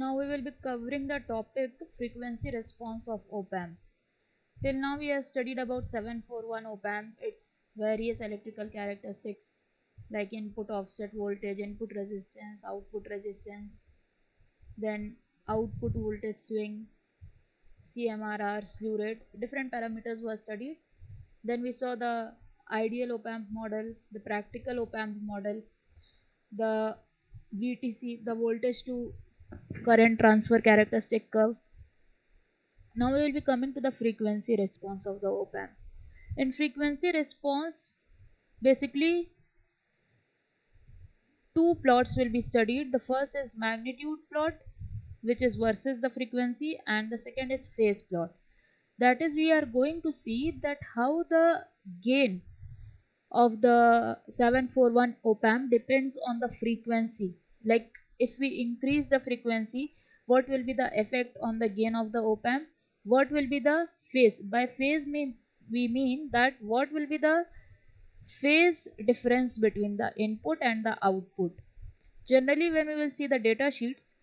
Now we will be covering the topic frequency response of op-amp. Till now we have studied about 741 op-amp, its various electrical characteristics like input offset voltage, input resistance, then output voltage swing, CMRR, slew rate, different parameters were studied. Then we saw the ideal op-amp model, the practical op-amp model, the VTC, the voltage to current transfer characteristic curve. Now we will be coming to the frequency response of the op-amp. In frequency response, basically two plots will be studied. The first is magnitude plot, which is versus the frequency, and the second is phase plot. That is, we are going to see that how the gain of the 741 op-amp depends on the frequency. Like if we increase the frequency, what will be the effect on the gain of the op-amp? What will be the phase? By phase we mean that what will be the phase difference between the input and the output. Generally when we will see the data sheets,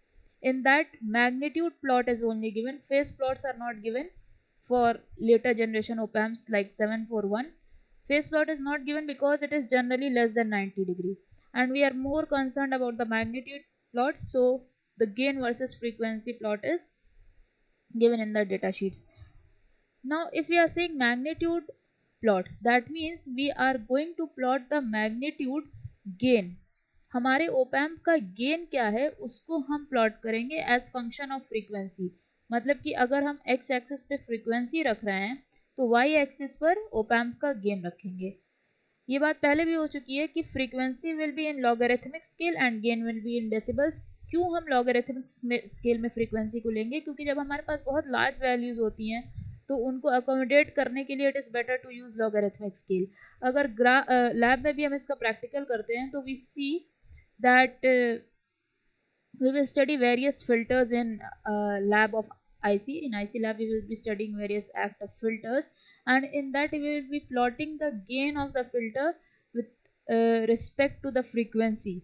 in that magnitude plot is only given, phase plots are not given for later generation op-amps like 741. Phase plot is not given because it is generally less than 90 degree, and we are more concerned about the magnitude plot, so the gain versus frequency plot is given in the data sheets. Now if we are saying magnitude plot, that means we are going to plot the magnitude gain. हमारे op-amp का gain क्या है उसको हम plot करेंगे as function of frequency. मतलब कि अगर हम x एक्सिस पे फ्रीक्वेंसी रख रहे हैं तो y एक्सिस पर op-amp का गेन रखेंगे. ये बात पहले भी हो चुकी है कि frequency will be in logarithmic scale and gain will be in decibels. क्यों हम लॉगरिथमिक स्केल में फ्रीक्वेंसी को लेंगे? क्योंकि जब हमारे पास बहुत लार्ज वैल्यूज होती हैं तो उनको अकोमोडेट करने के लिए it is better to use logarithmic scale. अगर लैब में भी हम इसका प्रैक्टिकल करते हैं तो we see that we will study various filters in lab of IC. In IC lab we will be studying various active filters, and in that we will be plotting the gain of the filter with respect to the frequency.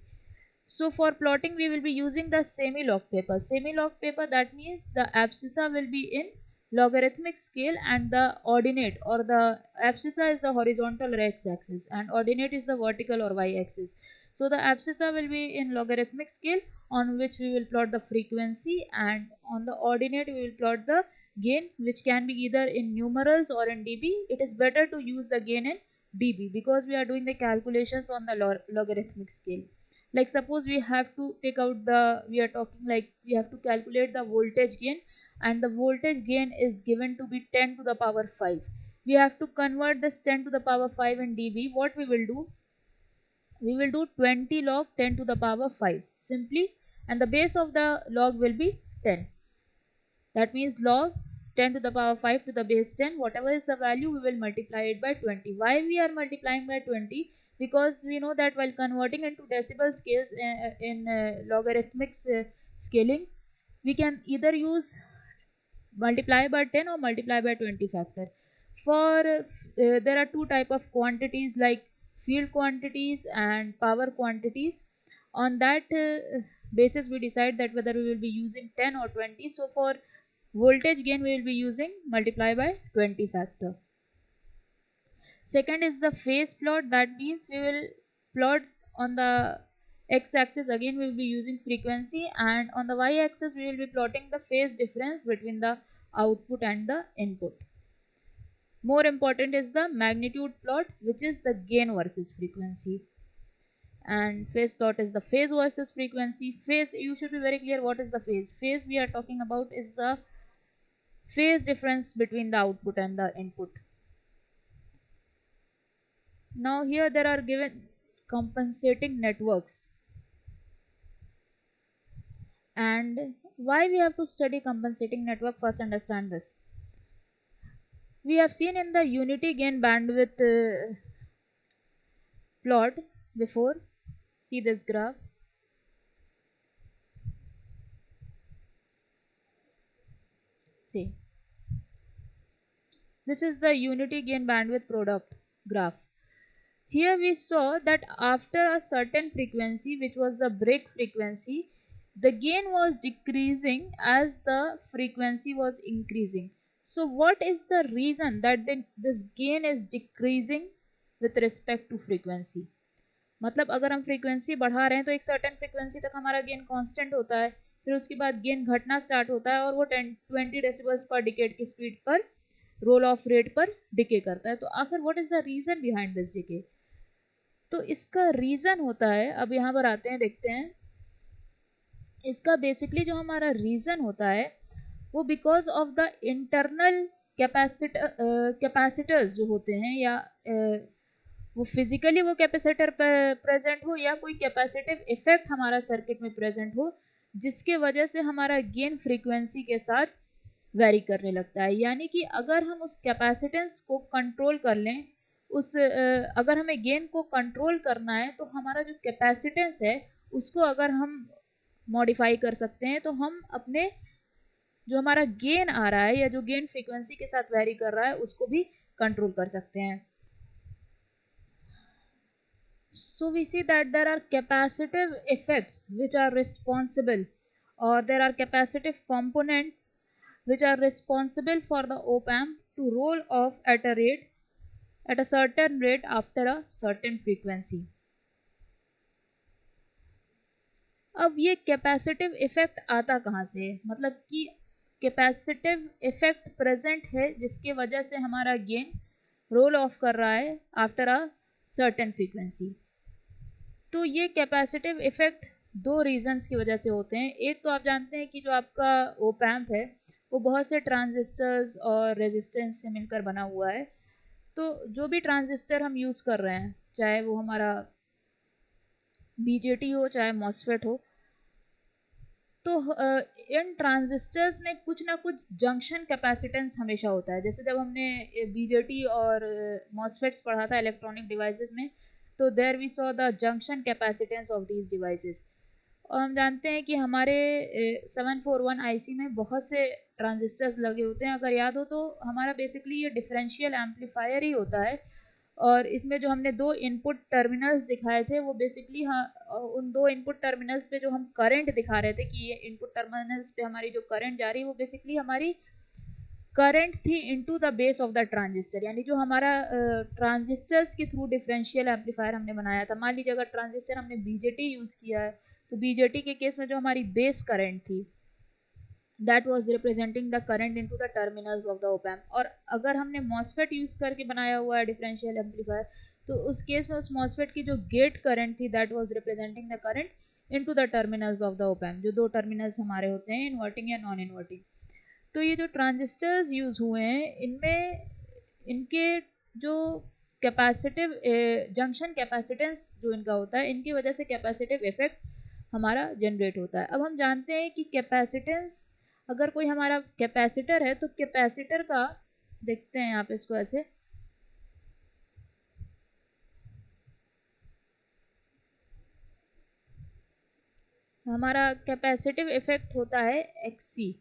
So for plotting we will be using the semi-log paper. Semi-log paper, that means the abscissa will be in logarithmic scale and the ordinate or the abscissa is the horizontal or x axis and ordinate is the vertical or y axis. So the abscissa will be in logarithmic scale on which we will plot the frequency, and on the ordinate we will plot the gain, which can be either in numerals or in dB. It is better to use the gain in dB because we are doing the calculations on the logarithmic scale. Like suppose we have to take out the, we are talking like we have to calculate the voltage gain, and the voltage gain is given to be 10 to the power 5. We have to convert this 10 to the power 5 in dB. What we will do, we will do 20 log 10 to the power 5 simply, and the base of the log will be 10. That means log 10 to the power 5 to the base 10, whatever is the value we will multiply it by 20. Why we are multiplying by 20? Because we know that while converting into decibel scales in logarithmic scaling, we can either use multiply by 10 or multiply by 20 factor. For there are two type of quantities like field quantities and power quantities. On that basis we decide that whether we will be using 10 or 20. So for voltage gain we will be using multiply by 20 factor. Second is the phase plot. That means we will plot on the x-axis, again we will be using frequency, and on the y-axis we will be plotting the phase difference between the output and the input. More important is the magnitude plot, which is the gain versus frequency, and phase plot is the phase versus frequency. Phase, you should be very clear what is the phase. Phase we are talking about is the phase difference between the output and the input. Now here there are given compensating networks, and why we have to study compensating network? First understand this. We have seen in the unity gain bandwidth plot before. See this graph. See, this is the unity gain bandwidth product graph. Here we saw that after a certain frequency, which was the break frequency, the gain was decreasing as the frequency was increasing. So what is the reason that this gain is decreasing with respect to frequency? मतलब अगर हम frequency बढ़ा रहे हैं तो एक certain frequency तक हमारा गेन कांस्टेंट होता है, फिर उसके बाद गेन घटना स्टार्ट होता है और वो 20 डेसिबल्स पर डिकेड की स्पीड पर रोल ऑफ रेट पर डिके करता है. तो आखिर what is the reason behind this decay? तो इसका रीजन होता है, अब यहाँ पर आते हैं, देखते हैं. इसका बेसिकली जो हमारा रीजन होता है वो because of the internal capacitors जो होते हैं, या वो फिजिकली वो कैपेसिटर प्रेजेंट हो या कोई कैपेसिटिव इफेक्ट हमारा सर्किट में प्रेजेंट हो, जिसके वजह से हमारा गेन फ्रीक्वेंसी के साथ वेरी करने लगता है. यानी कि अगर हम उस कैपेसिटेंस को कंट्रोल कर लें, अगर हमें गेन को कंट्रोल करना है तो हमारा जो कैपेसिटेंस है उसको अगर हम मॉडिफाई कर सकते हैं, तो हम अपने जो हमारा गेन आ रहा है या जो गेन फ्रीक्वेंसी के साथ वेरी कर रहा है उसको भी कंट्रोल कर सकते हैं. So we see that there are capacitive effects which are responsible, or there are capacitive components which are responsible for the op-amp to roll off at a certain rate after a certain frequency. अब ये capacitive effect आता कहाँ से है? मतलब कि capacitive effect present है जिसके वजह से हमारा गेन रोल ऑफ कर रहा है आफ्टर अ सर्टेन फ्रीक्वेंसी. तो ये कैपेसिटिव इफेक्ट दो रीजंस की वजह से होते हैं. एक तो आप जानते हैं कि जो आपका ओप एम्प है वो बहुत से ट्रांजिस्टर्स और रेजिस्टेंस से मिलकर बना हुआ है. तो जो भी ट्रांजिस्टर हम यूज़ कर रहे हैं, चाहे वो हमारा बीजेटी हो चाहे मॉसफेट हो, तो इन ट्रांजिस्टर्स में कुछ ना कुछ जंक्शन कैपेसिटेंस हमेशा होता है. जैसे जब हमने बीजेटी और मॉसफेट्स पढ़ा था इलेक्ट्रॉनिक डिवाइसेस में, तो there we saw the junction capacitance of these devices. और हम जानते हैं कि हमारे 741 आईसी में बहुत से ट्रांजिस्टर्स लगे होते हैं. अगर याद हो तो हमारा बेसिकली ये डिफरेंशियल एम्पलीफायर ही होता है, और इसमें जो हमने दो इनपुट टर्मिनल्स दिखाए थे वो बेसिकली, हाँ, उन दो इनपुट टर्मिनल्स पे जो हम करंट दिखा रहे थे कि ये इनपुट टर्मिनल्स पे हमारी जो करंट जा रही है वो बेसिकली हमारी करंट थी into the base of the transistor. यानी जो हमारा ट्रांजिस्टर्स के थ्रू डिफरेंशियल एम्पलीफायर हमने बनाया था. मान लीजिए अगर ट्रांजिस्टर हमने बीजेटी यूज़ किया है तो बीजेटी के केस में जो हमारी बेस करंट थी that was representing the current into the terminals of the op amp. और अगर हमने MOSFET यूज़ करके बनाया हुआ है डिफरेंशियल एम्पलीफायर, तो उस केस में उस MOSFET की जो गेट करंट थी that was representing the current into the terminals of the op amp. जो दो टर्मिनल्स हमारे होते हैं इन्वर्टिंग या नॉन इन्वर्टिंग. तो ये जो ट्रांजिस्टर्स यूज़ हुए हैं इनमें इनके जो कैपेसिटिव जंक्शन कैपेसिटेंस जो इनका होता है, इनकी वजह से कैपेसिटिव इफेक्ट हमारा जनरेट होता है. अब हम जानते हैं कि कैपेसिटेंस, अगर कोई हमारा कैपेसिटर है तो कैपेसिटर का, देखते हैं आप इसको ऐसे, हमारा कैपेसिटिव इफेक्ट होता है XC,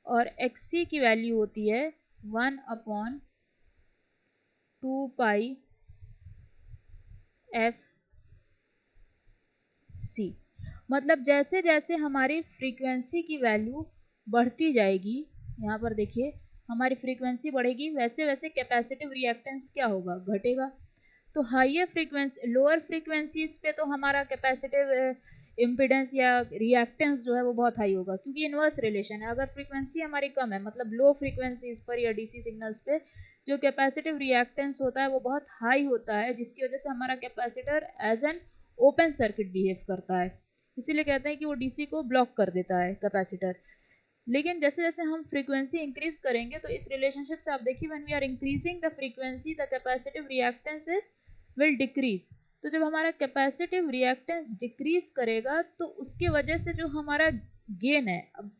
और XC की वैल्यू होती है 1/2 FC. मतलब जैसे जैसे हमारी फ्रीक्वेंसी की वैल्यू बढ़ती जाएगी, यहाँ पर देखिए हमारी फ्रीक्वेंसी बढ़ेगी, वैसे वैसे कैपेसिटिव रिएक्टेंस क्या होगा, घटेगा. तो हाइयर फ्रीक्वेंसी, लोअर फ्रीक्वेंसीज पे तो हमारा कैपेसिटिव इम्पिडेंस या रिएक्टेंस जो है वो बहुत हाई होगा, क्योंकि इन्वर्स रिलेशन है. अगर फ्रीक्वेंसी हमारी कम है, मतलब लो फ्रीक्वेंसीज पर या डीसी सिग्नल्स पे जो कैपेसिटिव रिएक्टेंस होता है वो बहुत हाई होता है, जिसकी वजह से हमारा capacitor as an open circuit behave करता है. इसीलिए कहते हैं कि वो डीसी को ब्लॉक कर देता है कैपेसिटर. लेकिन जैसे जैसे हम फ्रीक्वेंसी इंक्रीज करेंगे तो इस रिलेशनशिप से आप देखिए, when we are increasing the frequency the capacitive reactance will decrease. तो जब हमारा कैपेसिटिव रिएक्टेंस डिक्रीज करेगा तो उसके वजह से जो हमारा गेन है, अब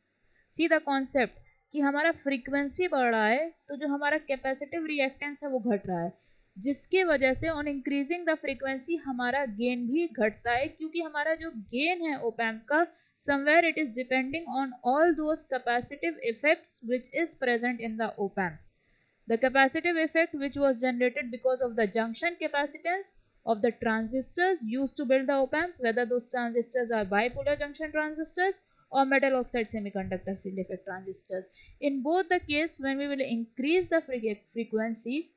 सी द कॉन्सेप्ट कि हमारा फ्रीक्वेंसी बढ़ रहा है तो जो हमारा कैपेसिटिव रिएक्टेंस है वो घट रहा है, जिसके वजह से ऑन इंक्रीजिंग द फ्रीक्वेंसी हमारा गेन भी घटता है, क्योंकि हमारा जो गेन है ओप एम्प का, somewhere it is depending on all those capacitive effects which is present in the op amp. The capacitive effect which was generated because of the junction capacitance of the transistors used to build the op amp, whether those transistors are bipolar junction transistors or metal oxide semiconductor field effect transistors. In both the case, when we will increase the frequency,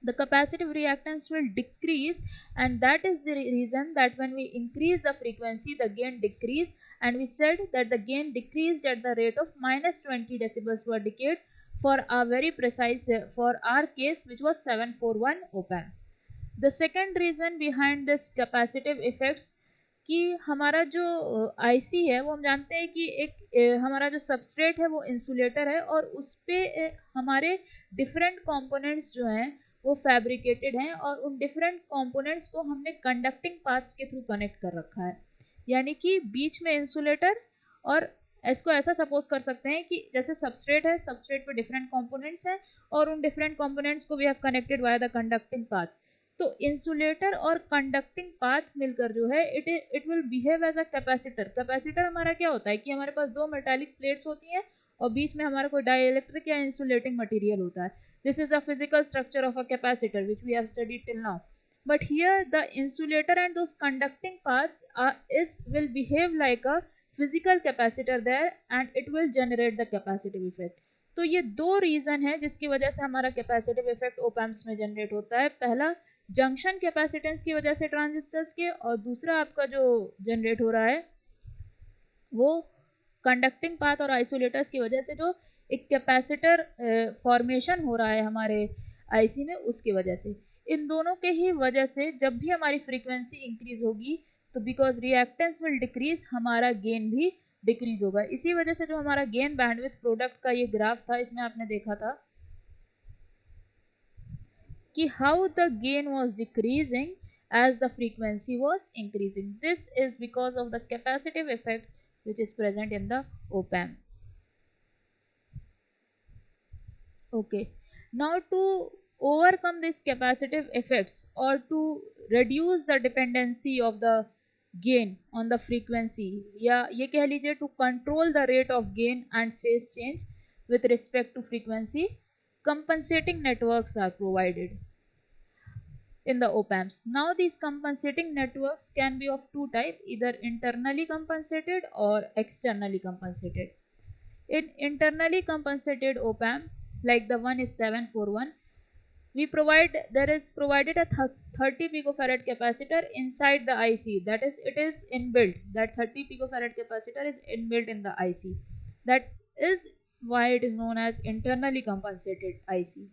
the capacitive reactance will decrease, and that is the reason that when we increase the frequency, the gain decrease, and we said that the gain decreased at the rate of minus 20 decibels per decade for a very precise for our case, which was 741 op amp. The second reason behind this capacitive effects कि हमारा जो IC है वो हम जानते हैं कि एक हमारा जो सबस्ट्रेट है वो इंसुलेटर है, और उस पे हमारे डिफरेंट कंपोनेंट्स जो हैं वो फैब्रिकेटेड हैं, और उन डिफरेंट कंपोनेंट्स को हमने कंडक्टिंग पाथ्स के थ्रू कनेक्ट कर रखा है। यानी कि बीच में इंसुलेटर, और इसको ऐसा सपोज कर सकते हैं कि जैसे सबस्ट्रेट है, सबस्ट्रेट पे डिफरेंट कंपोनेंट्स हैं, और उन डिफरेंट कंपोनेंट्स को we have connected via the conducting paths. तो इंसुलेटर और कंडक्टिंग पाथ मिलकर जो है it will behave as a capacitor. Capacitor हमारा क्या होता है कि हमारे पास दो मेटालिक प्लेट्स होती हैं और बीच में हमारा कोई डाइलेक्ट्रिक या इंसुलेटिंग मटेरियल होता है। This is a physical structure of a capacitor which we have studied till now, but here the insulator and those conducting parts will behave like a physical capacitor there, and it will generate the capacitive effect. तो ये दो reason है जिसकी वजह से हमारा capacitive effect op amps में generate होता है। पहला जंक्शन कैपेसिटेंस की वजह से ट्रांजिस्टर्स के, और दूसरा आपका जो जनरेट हो रहा है वो कंडक्टिंग पाथ और आइसोलेटर्स की वजह से जो एक कैपेसिटर फॉर्मेशन हो रहा है हमारे आईसी में, उसकी वजह से। इन दोनों के ही वजह से जब भी हमारी फ्रीक्वेंसी इंक्रीज होगी तो बिकॉज रिएक्टेंस विल डिक्रीज, हमारा गेन भी डिक्रीज होगा। इसी वजह से जो हमारा गेन बैंडविड्थ प्रोडक्ट का ये ग्राफ था, इसमें आपने देखा था कि how the gain was decreasing as the frequency was increasing. This is because of the capacitive effects which is present in the op amp. Okay, now to overcome these capacitive effects or to reduce the dependency of the gain on the frequency, या ये कह लीजिए to control the rate of gain and phase change with respect to frequency, compensating networks are provided in the op amps. Now these compensating networks can be of two types, either internally compensated or externally compensated. In internally compensated op amp, like the one is 741, there is provided a 30 picofarad capacitor inside the IC. That is, it is inbuilt. That 30 picofarad capacitor is inbuilt in the IC. That is why it is known as internally compensated IC.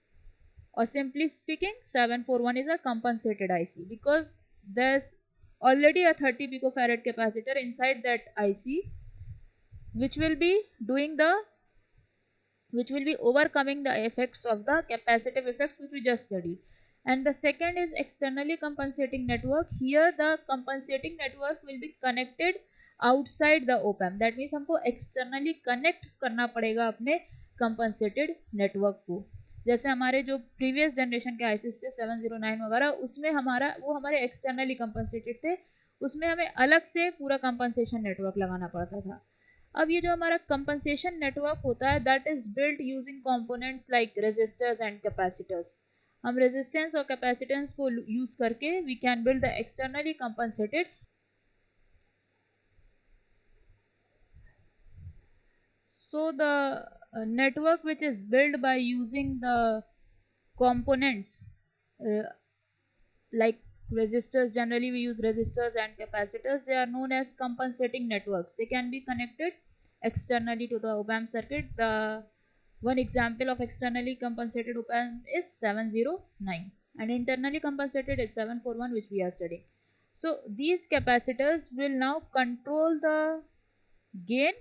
Or simply speaking, 741 is a compensated IC because there's already a 30 picofarad capacitor inside that IC which will be overcoming the effects of the capacitive effects which we just studied. And the second is externally compensating network. Here the compensating network will be connected outside the op amp. That means हमको externally connect करना पड़ेगा अपने compensated network को। जैसे हमारे जो previous generation के ISIS थे 709 वगैरह, उसमें हमारे एक्सटर्नली कंपनसेटेड थे, उसमें हमें अलग से पूरा कंपनसेशन नेटवर्क लगाना पड़ता था। अब ये जो हमारा कंपनसेशन नेटवर्क होता है that is built using components like resistors and capacitors. हम रेजिस्टेंस और कैपेसिटेंस को यूज करके we can build the externally compensated. So the network which is built by using the components like resistors, generally we use resistors and capacitors, they are known as compensating networks. They can be connected externally to the op amp circuit. The one example of externally compensated op amp is 709 and internally compensated is 741 which we are studying. So these capacitors will now control the gain.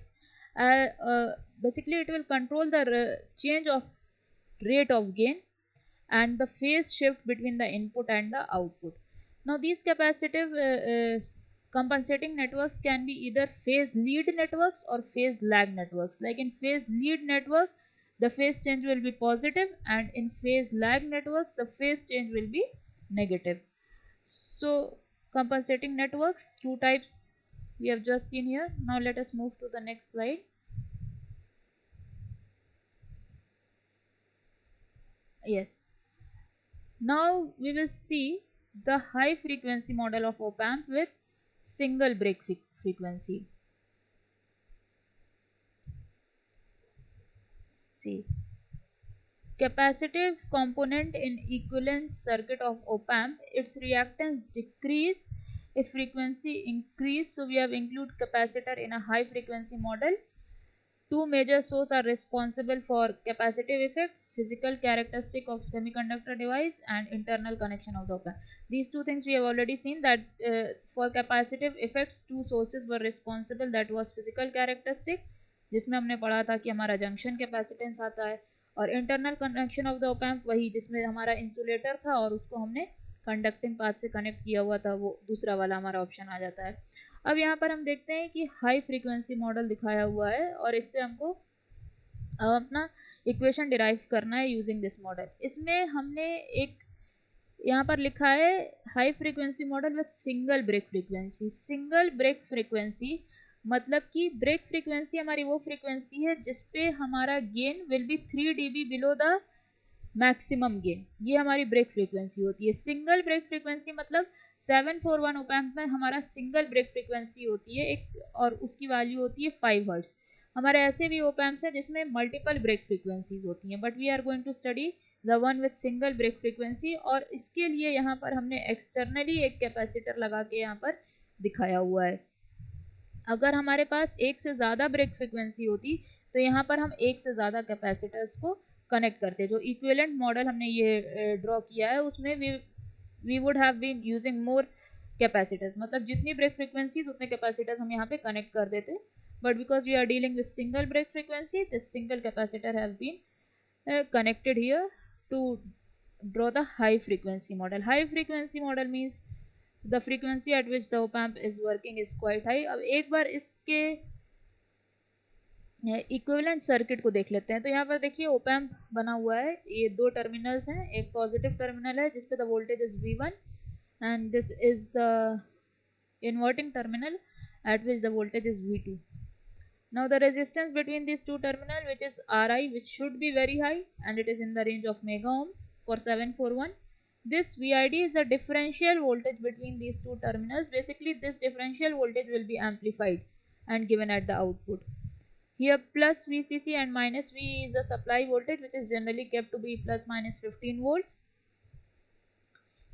Basically it will control the change of rate of gain and the phase shift between the input and the output. Now these capacitive compensating networks can be either phase lead networks or phase lag networks. Like in phase lead network the phase change will be positive, and in phase lag networks the phase change will be negative. So compensating networks, two types we have just seen here. Now let us move to the next slide. Yes, now we will see the high frequency model of op amp with single break frequency. See, capacitive component in equivalent circuit of op-amp, its reactance decrease if frequency increase. So we have include capacitor in a high frequency model. Two major sources are responsible for capacitive effect: physical characteristic of semiconductor device and internal connection of the op-amp. These two things we have already seen that for capacitive effects two sources were responsible, that was physical characteristic जिसमें हमने पढ़ा था कि हमारा junction capacitance आता है, और internal connection of the op-amp वही जिसमें हमारा इंसुलेटर था और उसको हमने कंडक्टिंग पाथ से कनेक्ट किया हुआ था, वो दूसरा वाला हमारा ऑप्शन आ जाता है। अब यहाँ पर हम देखते हैं कि हाई फ्रीक्वेंसी मॉडल दिखाया हुआ है और इससे हमको अपना इक्वेशन डिराइव करना है यूजिंग दिस मॉडल। इसमें हमने एक यहाँ पर लिखा है high frequency model with single break frequency. Single break frequency मतलब कि ब्रेक फ्रीक्वेंसी हमारी वो फ्रीक्वेंसी है जिसपे हमारा gain will be 3 dB below the maximum gain, ये हमारी ब्रेक फ्रीक्वेंसी होती है। सिंगल ब्रेक फ्रीक्वेंसी मतलब 741 ओपैम्प में हमारा सिंगल ब्रेक फ्रीक्वेंसी होती है एक, और उसकी वैल्यू होती है 5 हर्ट्ज। हमारे ऐसे भी ओपैम्प्स हैं जिसमें मल्टीपल ब्रेक फ्रीक्वेंसीज होती हैं, but we are going to study the one with single break frequency. और इसके लिए यहाँ पर हमने एक्सटर्नली एक कैपेसिटर लगा के यहाँ पर दिखाया हुआ है। अगर हमारे पास एक से ज़्यादा ब्रेक फ्रीक्वेंसी होती तो यहाँ पर हम एक से ज़्यादा कैपेसिटर्स को कनेक्ट करते। जो इक्विवेलेंट मॉडल हमने ये ड्रॉ किया है उसमें we would have been using more capacitors, मतलब जितनी ब्रेक फ्रीक्वेंसीज उतने कैपेसिटर्स हम यहाँ पे कनेक्ट कर देते, but because we are dealing with single break frequency this single capacitor have been connected here to draw the high frequency model. High frequency model means the frequency at which the op-amp is working is quite high. अब एक बार इसके equivalent circuit को देख लेते हैं। तो यहाँ पर देखिए op-amp बना हुआ है, ये दो टर्मिनल्स हैं, एक पॉजिटिव टर्मिनल है जिसपे the voltage is V1 and this is the inverting terminal at which the voltage is V2. Now the resistance between these two terminals, which is Ri, which should be very high and it is in the range of mega ohms for 741. This VID is the differential voltage between these two terminals. Basically this differential voltage will be amplified and given at the output. Here plus VCC and minus V is the supply voltage, which is generally kept to be plus minus 15 volts.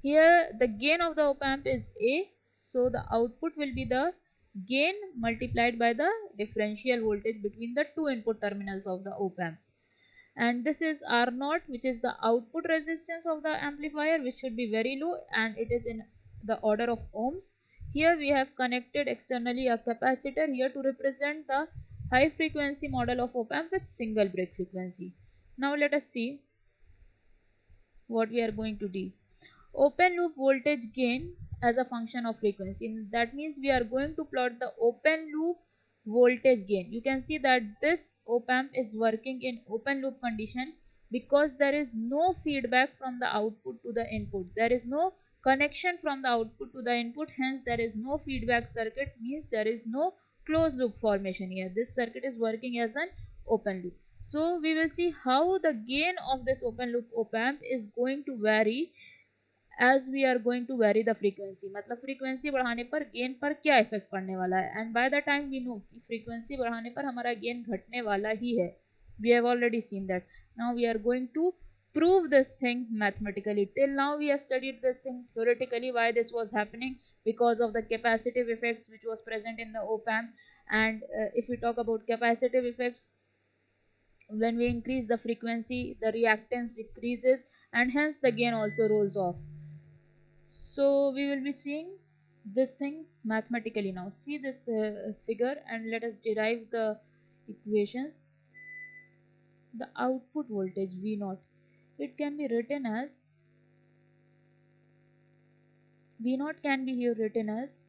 Here the gain of the op-amp is A, so the output will be the gain multiplied by the differential voltage between the two input terminals of the op-amp. And this is R0, which is the output resistance of the amplifier, which should be very low and it is in the order of ohms. Here we have connected externally a capacitor here to represent the high frequency model of op-amp with single break frequency. Now let us see what we are going to do. Open loop voltage gain as a function of frequency. That means we are going to plot the open loop voltage gain. You can see that this op-amp is working in open loop condition because there is no feedback from the output to the input. There is no connection from the output to the input, hence there is no feedback circuit, means there is no closed loop formation here. This circuit is working as an open loop. So we will see how the gain of this open loop op-amp is going to vary as we are going to vary the frequency. मतलब frequency बढ़ाने पर gain पर क्या effect पड़ने वाला है, and by the time we know कि frequency बढ़ाने पर हमारा gain घटने वाला ही है, we have already seen that. Now we are going to prove this thing mathematically. Till now we have studied this thing theoretically, why this was happening, because of the capacitive effects which was present in the op-amp. And if we talk about capacitive effects, when we increase the frequency the reactance decreases and hence the gain also rolls off. So we will be seeing this thing mathematically now. See this figure and let us derive the equations. The output voltage V0, it can be written as V0 can be here written as,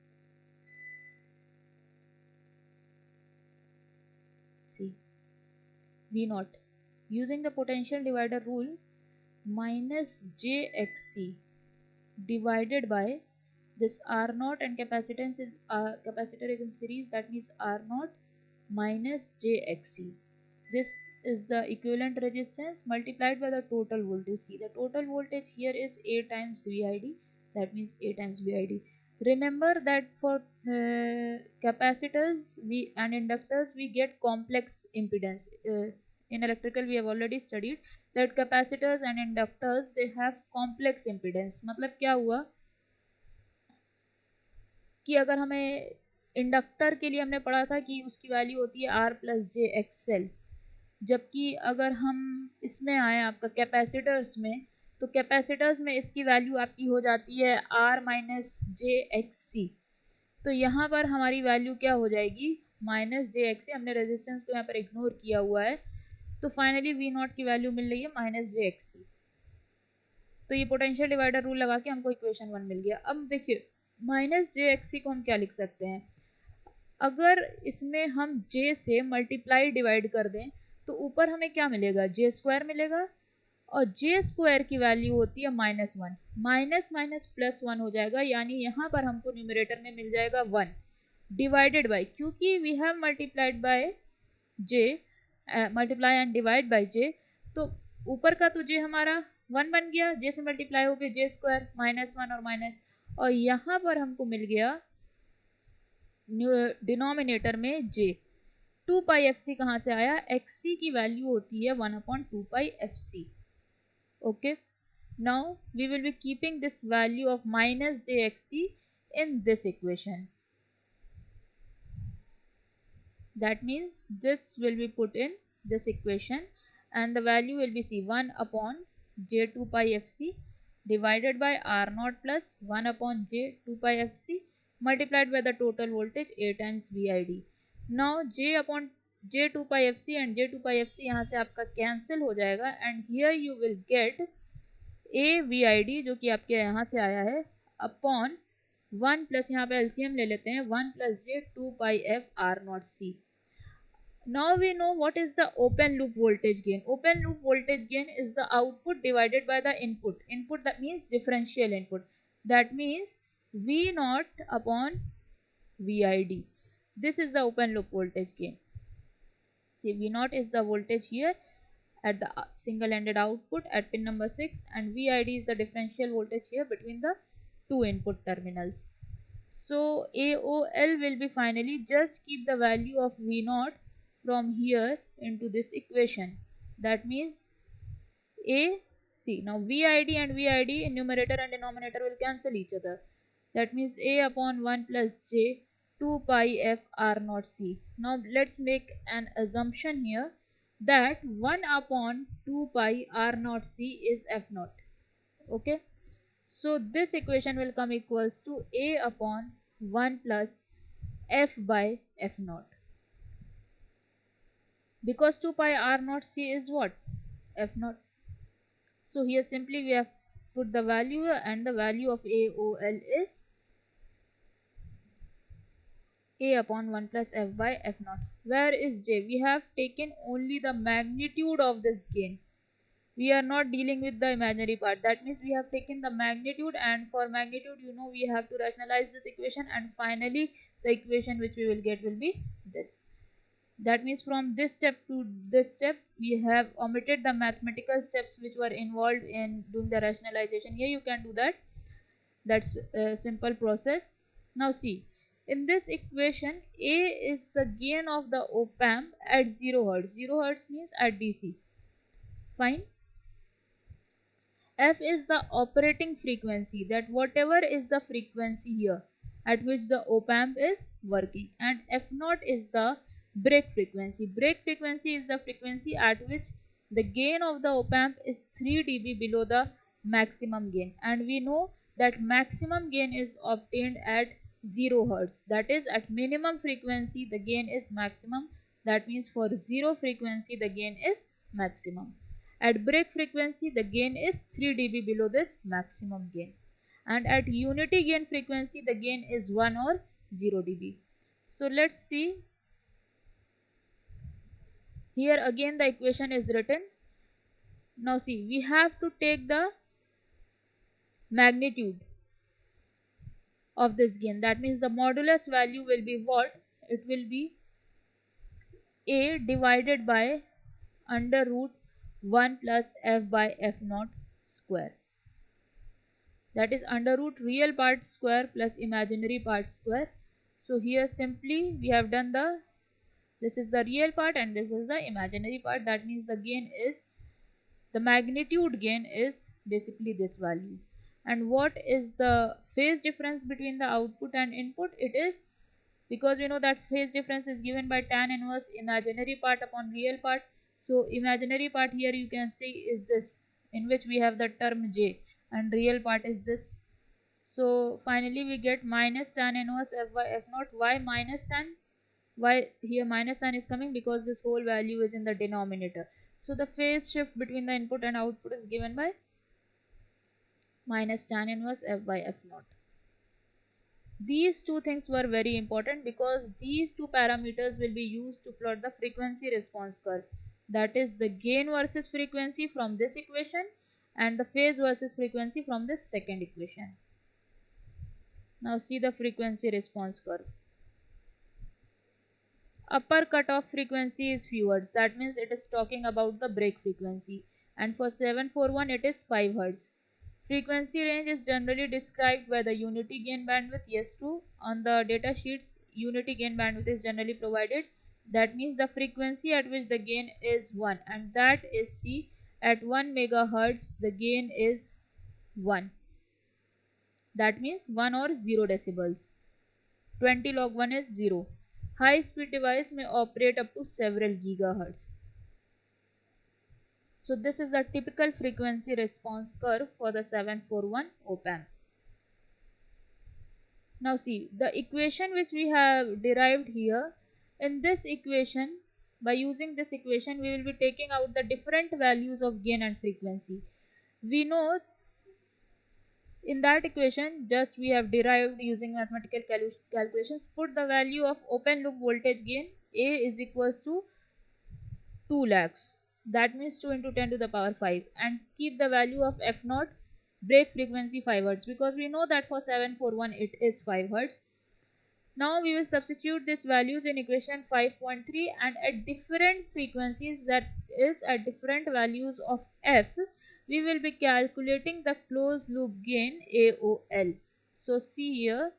see, V0 using the potential divider rule minus JXC divided by this R0, and capacitance is capacitor is in series, that means R0 minus JXC. This is the equivalent resistance multiplied by the total voltage. See, the total voltage here is A times VID, that means A times VID. Remember that for capacitors and inductors we get complex impedance. in electrical we have already studied that capacitors and inductors they have complex impedance. मतलब क्या हुआ कि अगर हमें inductor के लिए हमने पढ़ा था कि उसकी वैल्यू होती है R प्लस जे एक्सएल, जबकि अगर हम इसमें आए आपका कैपेसिटर्स में, तो कैपेसिटर्स में इसकी वैल्यू आपकी हो जाती है R माइनस जे एक्स सी। तो यहाँ पर हमारी वैल्यू क्या हो जाएगी माइनस जे एक्स सी, हमने रेजिस्टेंस को यहाँ पर इग्नोर किया हुआ है, तो फाइनली वी नॉट की वैल्यू मिल रही है माइनस जे एक्स सी। तो ये पोटेंशियल डिवाइडर रूल लगा के हमको इक्वेशन 1 मिल गया। अब देखिए माइनस जे एक्स सी को हम क्या लिख सकते हैं, अगर इसमें हम j से मल्टीप्लाई डिवाइड कर दें तो ऊपर हमें क्या मिलेगा जे स्क्वायर मिलेगा, और जे स्क्वायर की वैल्यू होती है minus one, minus minus plus one हो जाएगा, यानी यहाँ पर हमको न्यूमरेटर में मिल जाएगा 1 डिवाइडेड बाय, क्योंकि we have multiplied by j, multiply and divide by j, तो ऊपर का तो जे हमारा 1 बन गया, जे से मल्टीप्लाई हो गया जे स्क्वायर माइनस वन और माइनस, और यहाँ पर हमको मिल गया डिनोमिनेटर में j। 2 पाई एफ सी कहाँ से आया, एक्स सी की वैल्यू होती है 1/2 pi f c. Okay, now we will be keeping this value of minus j x c in this equation. That means this will be put in this equation and the value will be c 1 upon j 2 pi fc divided by r naught plus 1 upon j 2 pi fc multiplied by the total voltage A times VID. Now j upon j 2 pi fc and j 2 pi fc यहाँ से आपका cancel हो जाएगा and here you will get A VID जो कि आपके यहाँ से आया है upon 1 plus यहाँ पे LCM ले लेते हैं 1 plus j 2 pi f r naught c. Now we know what is the open loop voltage gain. Open loop voltage gain is the output divided by the input. Input that means differential input. That means V naught upon VID. This is the open loop voltage gain. See, V naught is the voltage here at the single-ended output at pin number 6 and VID is the differential voltage here between the two input terminals. So AOL will be finally just keep the value of V naught from here into this equation. That means A, see now VID and VID in numerator and denominator will cancel each other. That means A upon 1 plus J 2 pi f r naught c. Now let's make an assumption here that 1 upon 2 pi r naught c is f naught. Okay. So this equation will come equals to A upon 1 plus f by f naught. Because 2 pi r naught c is what? F naught. So here simply we have put the value and the value of AOL is A upon 1 plus f by f naught. Where is J? We have taken only the magnitude of this gain. We are not dealing with the imaginary part. That means we have taken the magnitude, and for magnitude you know we have to rationalize this equation, and finally the equation which we will get will be this. That means from this step to this step we have omitted the mathematical steps which were involved in doing the rationalization. Here you can do that. That's a simple process. Now see, in this equation A is the gain of the op-amp at 0 Hz. 0 Hz means at DC. Fine. F is the operating frequency, that whatever is the frequency here at which the op-amp is working, and F naught is the break frequency. Break frequency is the frequency at which the gain of the op-amp is 3 dB below the maximum gain, and we know that maximum gain is obtained at 0 Hz. That is, at minimum frequency the gain is maximum. That means for 0 frequency the gain is maximum. At break frequency the gain is 3 dB below this maximum gain, and at unity gain frequency the gain is 1 or 0 dB. So let's see. Here again the equation is written. Now see, we have to take the magnitude of this gain. That means the modulus value will be what? It will be A divided by under root 1 plus f by f naught square. That is under root real part square plus imaginary part square. So here simply we have done This is the real part and this is the imaginary part. That means the magnitude gain is basically this value. And what is the phase difference between the output and input? It is, because we know that phase difference is given by tan inverse imaginary part upon real part. So imaginary part here you can see is this, in which we have the term j, and real part is this. So finally we get minus tan inverse f by f naught. Why minus tan? Why here minus sign is coming? Because this whole value is in the denominator. So the phase shift between the input and output is given by minus tan inverse f by f naught. These two things were very important because these two parameters will be used to plot the frequency response curve. That is the gain versus frequency from this equation and the phase versus frequency from this second equation. Now see the frequency response curve. Upper cutoff frequency is few Hz. That means it is talking about the break frequency. And for 741 it is 5 Hz. Frequency range is generally described by the unity gain bandwidth. Yes, true. On the data sheets, unity gain bandwidth is generally provided. That means the frequency at which the gain is 1, and that is C. At 1 megahertz the gain is 1. That means 1 or 0 decibels. 20 log 1 is 0. High speed device may operate up to several gigahertz. So this is the typical frequency response curve for the 741 op-amp. Now see the equation which we have derived here. In this equation, by using this equation, we will be taking out the different values of gain and frequency. We know in that equation, just we have derived using mathematical calculations, put the value of open loop voltage gain A is equals to 2 lakhs. That means 2 into 10 to the power 5, and keep the value of f naught break frequency 5 Hz, because we know that for 741 it is 5 Hz. Now we will substitute these values in equation 5.3, and at different frequencies, that is at different values of f, we will be calculating the closed loop gain AOL. So see here,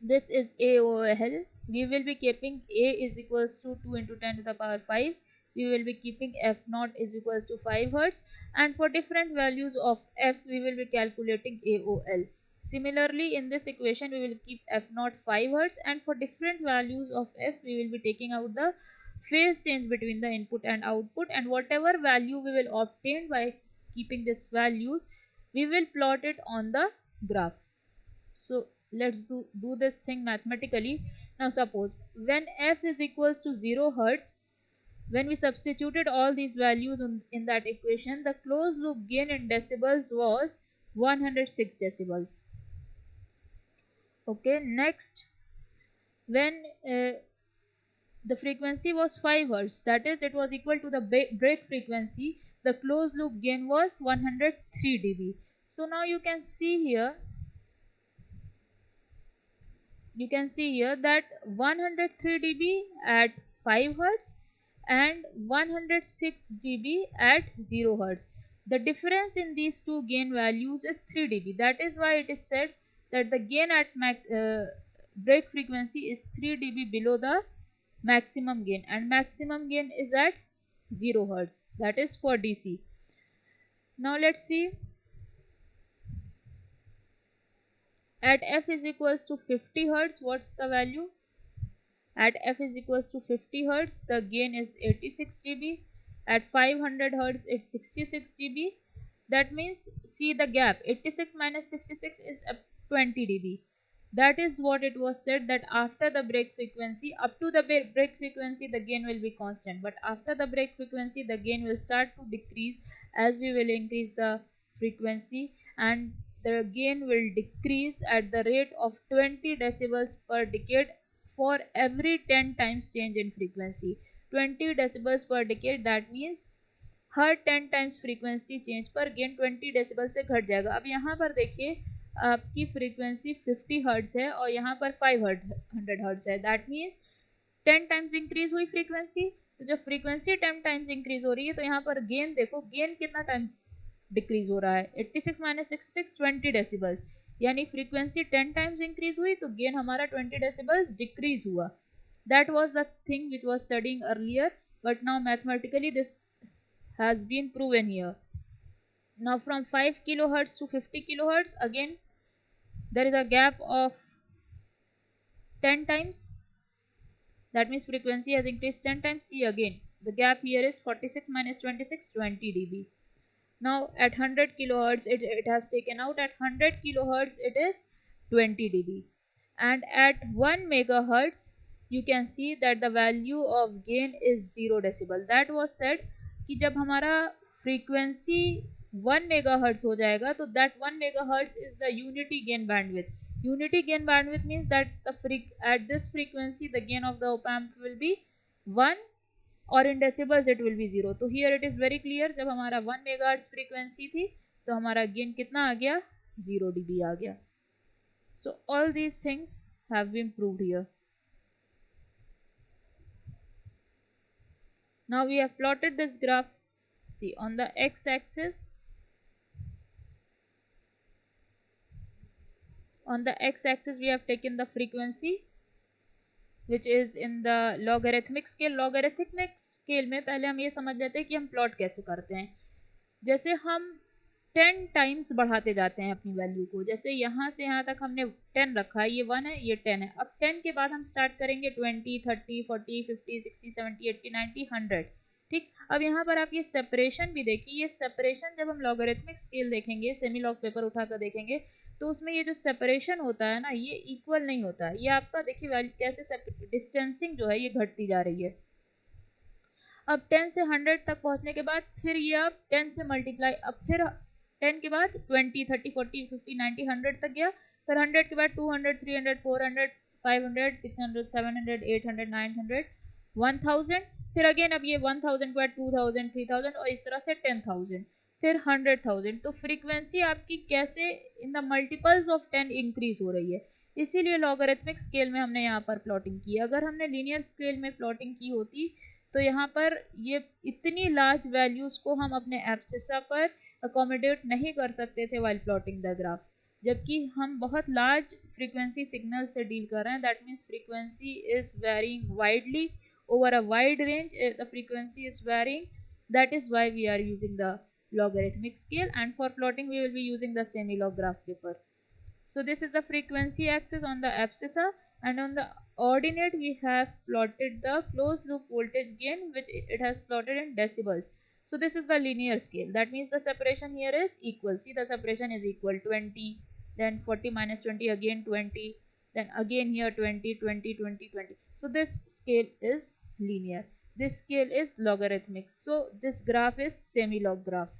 this is AOL. We will be keeping A is equals to 2 into 10 to the power 5. We will be keeping f naught is equals to 5 Hz, and for different values of f we will be calculating AOL. Similarly, in this equation we will keep f naught 5 Hz, and for different values of f we will be taking out the phase change between the input and output, and whatever value we will obtain by keeping these values, we will plot it on the graph. So let's do this thing mathematically. Now suppose when f is equals to 0 Hz, when we substituted all these values in that equation, the closed loop gain in decibels was 106 decibels. Okay, next, when the frequency was 5 Hz, that is it was equal to the break frequency, the closed loop gain was 103 dB. So now you can see here that 103 dB at 5 Hz and 106 dB at 0 Hz. The difference in these two gain values is 3 dB. That is why it is said that the gain at break frequency is 3 dB below the maximum gain, and maximum gain is at 0 Hz. That is for DC. Now let's see. At f is equals to 50 Hz, what's the value? At f is equals to 50 Hz, the gain is 86 dB. At 500 Hz, it's 66 dB. That means, see the gap, 86 minus 66 is 20 dB. That is what it was said, that after the break frequency, up to the break frequency, the gain will be constant. But after the break frequency, the gain will start to decrease as we will increase the frequency, and the gain will decrease at the rate of 20 decibels per decade for every 10 times change in frequency. 20 decibels per decade, that means her 10 times frequency change पर gain 20 decibel से घट जाएगा. अब यहाँ पर देखिए आपकी frequency 50 hertz है और यहाँ पर 500 हर्ट्ज है. दैट मीन्स 10 टाइम्स इंक्रीज हुई फ्रीक्वेंसी. तो जब फ्रीक्वेंसी 10 टाइम्स इंक्रीज हो रही है तो यहाँ पर गेन देखो, गेन कितना टाइम्स डिक्रीज हो रहा है. 86 माइनस 66 20 डेसिबल्स, यानी फ्रीक्वेंसी 10 टाइम्स इंक्रीज हुई तो गेन हमारा 20 डेसिबल्स डिक्रीज हुआ. That was the thing which was studying earlier, but now mathematically this has been proven here. Now from 5 kilohertz to 50 kilohertz, again there is a gap of 10 times. That means frequency has increased 10 times. See again, the gap here is 46 minus 26, 20 dB. Now at 100 kilohertz it has taken out. At 100 kilohertz it is 20 dB. And at 1 megahertz you can see that the value of gain is 0 decibel. That was said कि जब हमारा frequency 1 megahertz हो जाएगा तो that 1 megahertz is the unity gain bandwidth. Unity gain bandwidth means that at this frequency the gain of the op amp will be 1 और in decibels it will be 0. तो here it is very clear, जब हमारा 1 megahertz frequency थी तो हमारा gain कितना आ गया, 0 dB आ गया. So all these things have been proved here. Now we have plotted this graph. See, on the x-axis, we have taken the frequency which is in the logarithmic scale. Logarithmic scale में पहले हम ये समझ लेते हैं कि हम plot कैसे करते हैं. जैसे हम 10 टाइम्स बढ़ाते जाते हैं अपनी वैल्यू को. जैसे यहाँ से यहाँ तक हमने 10 रखा है, ये 1 है, ये 10 है. अब 10 के बाद हम स्टार्ट करेंगे 20, 30, 40, 50, 60, 70, 80, 90, 100. ठीक. अब यहाँ पर आप ये सेपरेशन भी देखिए. ये सेपरेशन जब हम लॉगरिथमिक स्केल देखेंगे, सेमी लॉग पेपर उठाकर देखेंगे, तो उसमें ये जो सेपरेशन होता है ना, ये इक्वल नहीं होता है. ये आपका देखिए वैल्यू कैसे डिस्टेंसिंग जो है ये घटती जा रही है. अब 10 से 100 तक पहुंचने के बाद फिर ये अब 10 से मल्टीप्लाई, अब फिर 10 के बाद 20, 30, 40, 50, 90, 100 तक गया. फिर 100 के बाद 200, 300, 400, 500, 600, 700, 800, 900, 1000. फिर अगेन अब ये 1000 के बाद 2000, 3000 और इस तरह से 10,000, फिर 100,000. तो फ्रीक्वेंसी आपकी कैसे in the multiples of 10 increase हो रही है. इसीलिए लॉगरिथमिक स्केल में हमने यहाँ पर प्लॉटिंग की. अगर हमने लीनियर स्केल में प्लॉटिंग की होती तो यहाँ पर ये इतनी लार्ज वैल्यूज को हम अपने एब्सिसा पर अकोमोडेट नहीं कर सकते थे वाइल प्लॉटिंग द ग्राफ. जबकि हम बहुत लार्ज फ्रीक्वेंसी सिग्नल से डील कर रहे हैं. That means frequency is varying widely over a wide range. The frequency is varying. That is why we are using the logarithmic scale, and for plotting we will be using the semi-log graph paper. So this is the frequency axis on the abscissa, and on the ordinate we have plotted the closed loop voltage gain, which it has plotted in decibels. So this is the linear scale. That means the separation here is equal. See, the separation is equal. 20, then 40 minus 20, again 20, then again here 20, 20, 20, 20. So this scale is linear. This scale is logarithmic. So this graph is semi-log graph.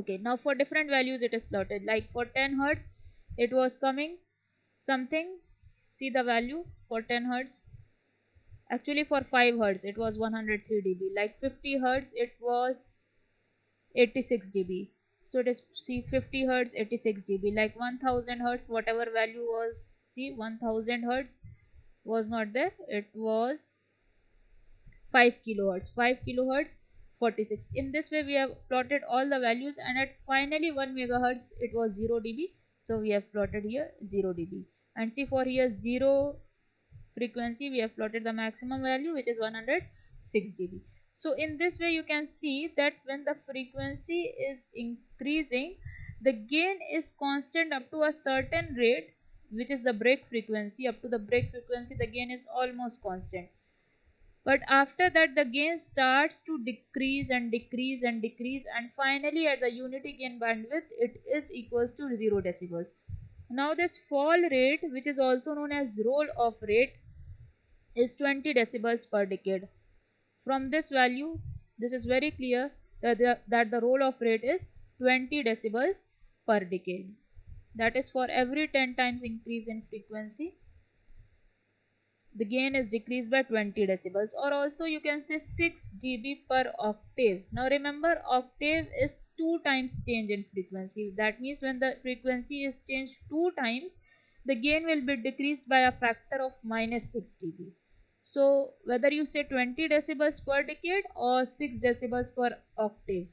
Okay, now for different values it is plotted. Like for 10 hertz it was coming something. See the value for 10 hertz. Actually for 5 hertz it was 103 dB. Like 50 hertz it was 86 dB. So it is, see, 50 hertz 86 dB. Like 1000 hertz, whatever value was, see, 1000 hertz was not there. It was 5 kilohertz. 5 kilohertz 46. In this way we have plotted all the values, and at finally 1 megahertz it was 0 dB. So we have plotted here 0 dB. And see, for here 0 frequency we have plotted the maximum value, which is 106 dB. So in this way you can see that when the frequency is increasing, the gain is constant up to a certain rate, which is the break frequency. Up to the break frequency the gain is almost constant. But after that the gain starts to decrease and decrease and decrease, and finally at the unity gain bandwidth it is equals to 0 decibels. Now this fall rate, which is also known as roll-off rate, is 20 decibels per decade. From this value, this is very clear that the roll-off rate is 20 decibels per decade. That is, for every 10 times increase in frequency, the gain is decreased by 20 decibels, or also you can say 6 dB per octave. Now remember, octave is 2 times change in frequency. That means when the frequency is changed 2 times, the gain will be decreased by a factor of minus 6 dB. So whether you say 20 decibels per decade or 6 decibels per octave,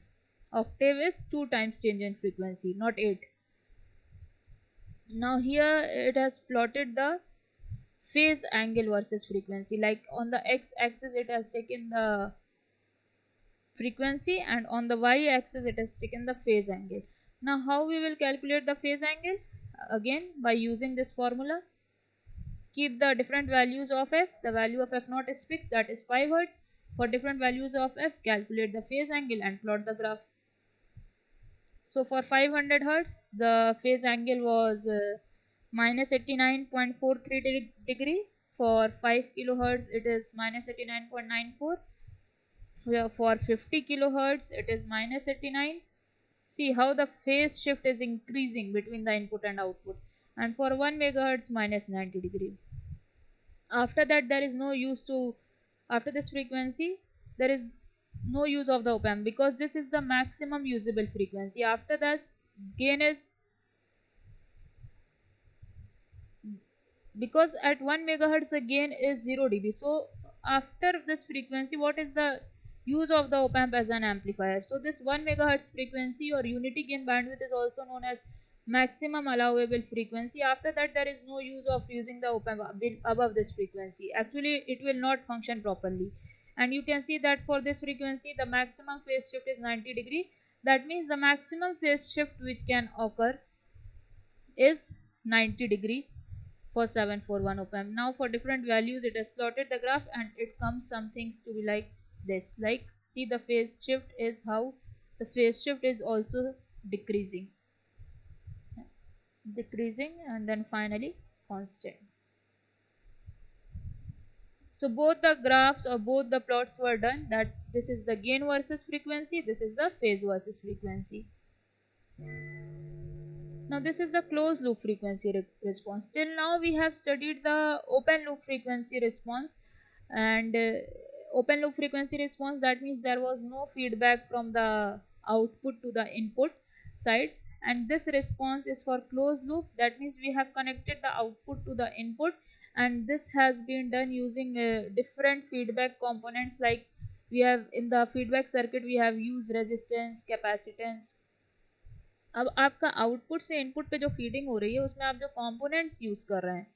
octave is 2 times change in frequency, not 8. Now here it has plotted the phase angle versus frequency. Like on the x axis it has taken the frequency, and on the y axis it has taken the phase angle. Now how we will calculate the phase angle? Again, by using this formula. Keep the different values of f. The value of f naught is fixed, that is 5 hertz. For different values of f, calculate the phase angle and plot the graph. So for 500 hertz, the phase angle was minus 89.43 degree. For 5 kilohertz, it is minus 89.94. For 50 kilohertz, it is minus 89. See how the phase shift is increasing between the input and output. And for 1 megahertz, minus 90 degree. After that, there is no use to, after this frequency, there is no use of the op-amp, because this is the maximum usable frequency. After that, gain is, because at 1 megahertz the gain is 0 dB. So after this frequency, what is the use of the op-amp as an amplifier? So this 1 megahertz frequency or unity gain bandwidth is also known as maximum allowable frequency. After that, there is no use of using the op-amp above this frequency. Actually, it will not function properly. And you can see that for this frequency, the maximum phase shift is 90 degree. That means the maximum phase shift which can occur is 90 degree for 741 op-amp. Now for different values, it has plotted the graph, and it comes some things to be like this. Like, see, the phase shift is how the phase shift is also decreasing, and then finally constant. So both the graphs or both the plots were done, that this is the gain versus frequency, this is the phase versus frequency. Now this is the closed loop frequency response. Till now we have studied the open loop frequency response, and open loop frequency response, that means there was no feedback from the output to the input side. And this response is for closed loop, that means we have connected the output to the input, and this has been done using different feedback components. Like we have in the feedback circuit, we have used resistance, capacitance. अब आपका output से input पे जो feeding हो रही है, उसमें आप जो कंपोनेंट्स यूज कर रहे हैं,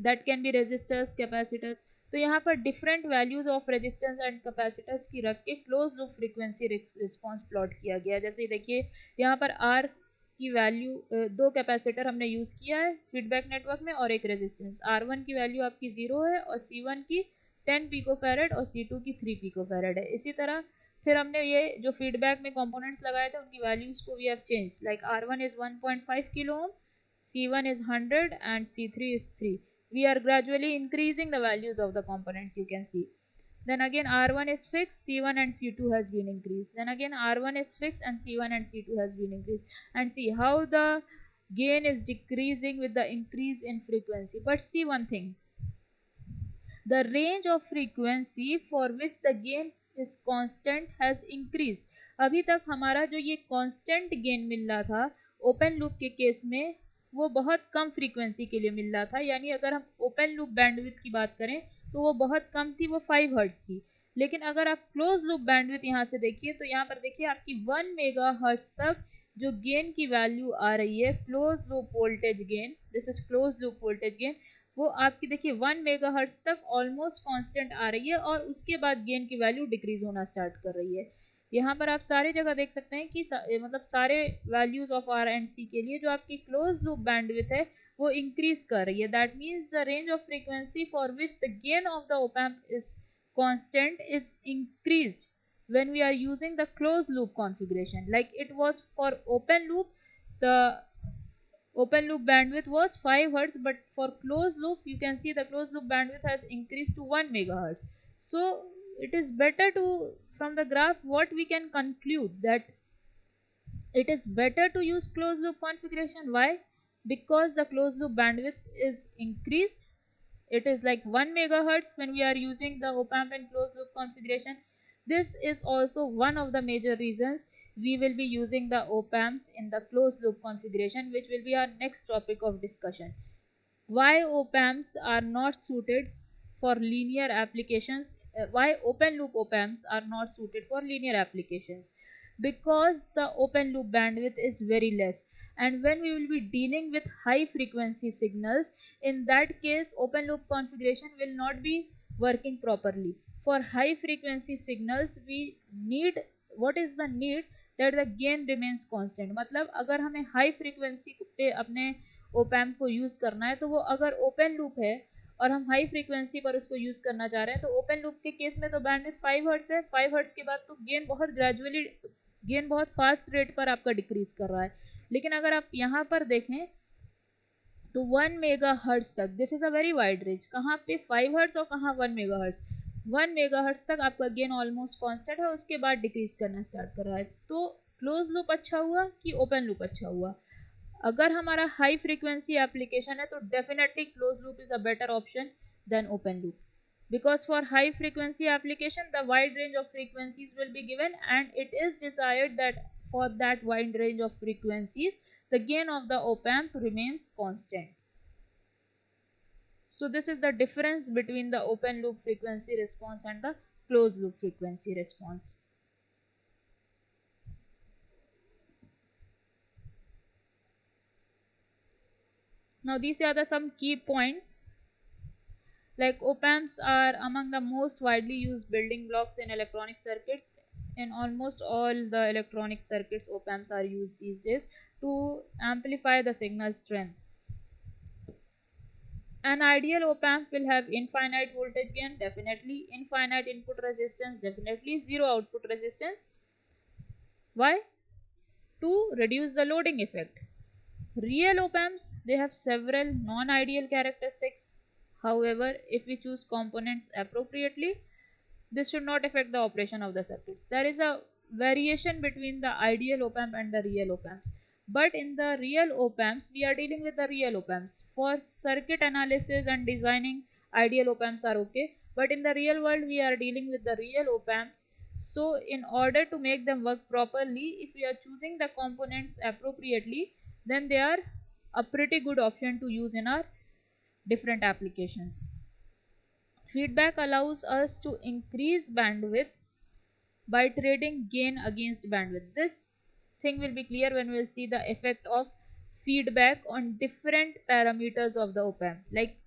that can be resistors, capacitors. तो यहाँ पर different values of resistance and capacitors की रख के close loop frequency response plot किया गया। जैसे देखिए यहाँ पर आर की वैल्यू, दो कैपेसिटर हमने यूज किया है फीडबैक नेटवर्क में, और एक रेजिस्टेंस। R1 की वैल्यू आपकी 0 है, और C1 की 10 पिकोफैरेड और C2 की 3 पिकोफैरेड है। इसी तरह फिर हमने ये जो फीडबैक में कंपोनेंट्स लगाए थे, उनकी वैल्यूज को we have change. Like R1 is 1.5 kilo ohm, C1 is 100, and C3 is 3. We are gradually increasing the values of the components, you can see. Then again R1 is fixed, C1 and C2 has been increased. Then again R1 is fixed, and C1 and C2 has been increased. And see how the gain is decreasing with the increase in frequency. But see one thing, the range of frequency for which the gain is constant has increased. अभी तक हमारा जो ये constant gain मिल रहा था open loop के case में, वो बहुत कम फ्रीक्वेंसी के लिए मिल रहा था। यानी अगर हम ओपन लूप बैंडविड्थ की बात करें तो वो बहुत कम थी, वो 5 हर्ट्ज थी। लेकिन अगर आप क्लोज लूप बैंडविड्थ यहाँ से देखिए, तो यहाँ पर देखिए आपकी 1 मेगा हर्ट्ज तक जो गेन की वैल्यू आ रही है, close loop voltage gain, this is close loop voltage gain, वो आपकी देखिए 1 मेगाहर्ट्ज तक ऑलमोस्ट कांस्टेंट आ रही है, और उसके बाद गेन की वैल्यू डिक्रीज होना स्टार्ट कर रही है। यहाँ पर आप सारे जगह देख सकते हैं कि मतलब सारे वैल्यूज ऑफ आर एंड सी के लिए जो आपकी क्लोज लूप बैंडविड्थ है वो इंक्रीज कर रही है। That means the range of frequency for which the gain of the op-amp is constant is increased when we are using the closed loop configuration. Like it was for open loop, the open loop bandwidth was 5 hertz, but for closed loop you can see the closed loop bandwidth has increased to 1 megahertz. So it is better to, from the graph what we can conclude, that it is better to use closed loop configuration. Why? Because the closed loop bandwidth is increased. It is like 1 megahertz when we are using the op-amp in closed loop configuration. This is also one of the major reasons we will be using the op-amps in the closed loop configuration, which will be our next topic of discussion. Why op-amps are not suited for linear applications, why open loop op-amps are not suited for linear applications. because the open loop bandwidth is very less. And when we will be dealing with high frequency signals, in that case open loop configuration will not be working properly. For high frequency signals we need, what is the need, that the gain remains constant. मतलब अगर हमें high frequency पे अपने op-amp को use करना है, तो वो अगर ओपन लूप है और हम हाई फ्रीक्वेंसी पर उसको यूज करना चाह रहे हैं, तो ओपन लूप के केस में तो बैंडविड्थ 5 हर्ट्ज है, 5 हर्ट्ज के बाद तो गेन बहुत ग्रेजुअली, गेन बहुत फास्ट रेट पर आपका डिक्रीज कर रहा है। लेकिन अगर आप यहाँ पर देखें तो 1 मेगा हर्ट्ज तक, this is a very wide range, कहाँ पे 5 हर्ट्ज और कहाँ 1 मेगा हर्ट्ज, 1 मेगा हर्ट्ज तक आपका गेन ऑलमोस्ट कांस्टेंट है, उसके बाद डिक्रीज करना स्टार्ट कर रहा है। तो क्लोज लूप अच्छा हुआ कि ओपन लूप अच्छा हुआ? अगर हमारा हाई फ्रीक्वेंसी एप्लीकेशन है तो definitely close loop is a better option than open loop, because for high frequency application the wide range of frequencies will be given, and it is desired that for that wide range of frequencies the gain of the op amp remains constant. So this is the difference between the open loop frequency response and the closed loop frequency response. Now these are the some key points. Like op amps are among the most widely used building blocks in electronic circuits. In almost all the electronic circuits, op amps are used these days to amplify the signal strength. An ideal op amp will have infinite voltage gain, definitely, infinite input resistance, definitely, zero output resistance. Why? To reduce the loading effect. Real op amps, they have several non-ideal characteristics. However, if we choose components appropriately, this should not affect the operation of the circuits. There is a variation between the ideal op amp and the real op amps. But in the real op amps, we are dealing with the real op amps. For circuit analysis and designing, ideal op amps are okay. But in the real world, we are dealing with the real op amps. So in order to make them work properly, if we are choosing the components appropriately, then they are a pretty good option to use in our different applications. Feedback allows us to increase bandwidth by trading gain against bandwidth. This thing will be clear when we will see the effect of feedback on different parameters of the op amp. Like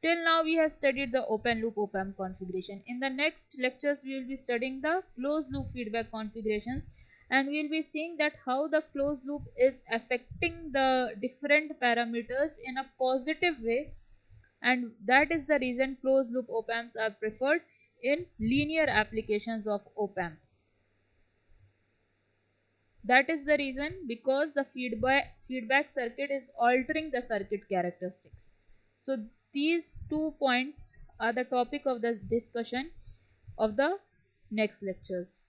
till now we have studied the open loop op amp configuration. In the next lectures we will be studying the closed loop feedback configurations, and we will be seeing that how the closed loop is affecting the different parameters in a positive way, and that is the reason closed loop op amps are preferred in linear applications of op amp. That is the reason, because the feedback circuit is altering the circuit characteristics. So these 2 points are the topic of the discussion of the next lectures.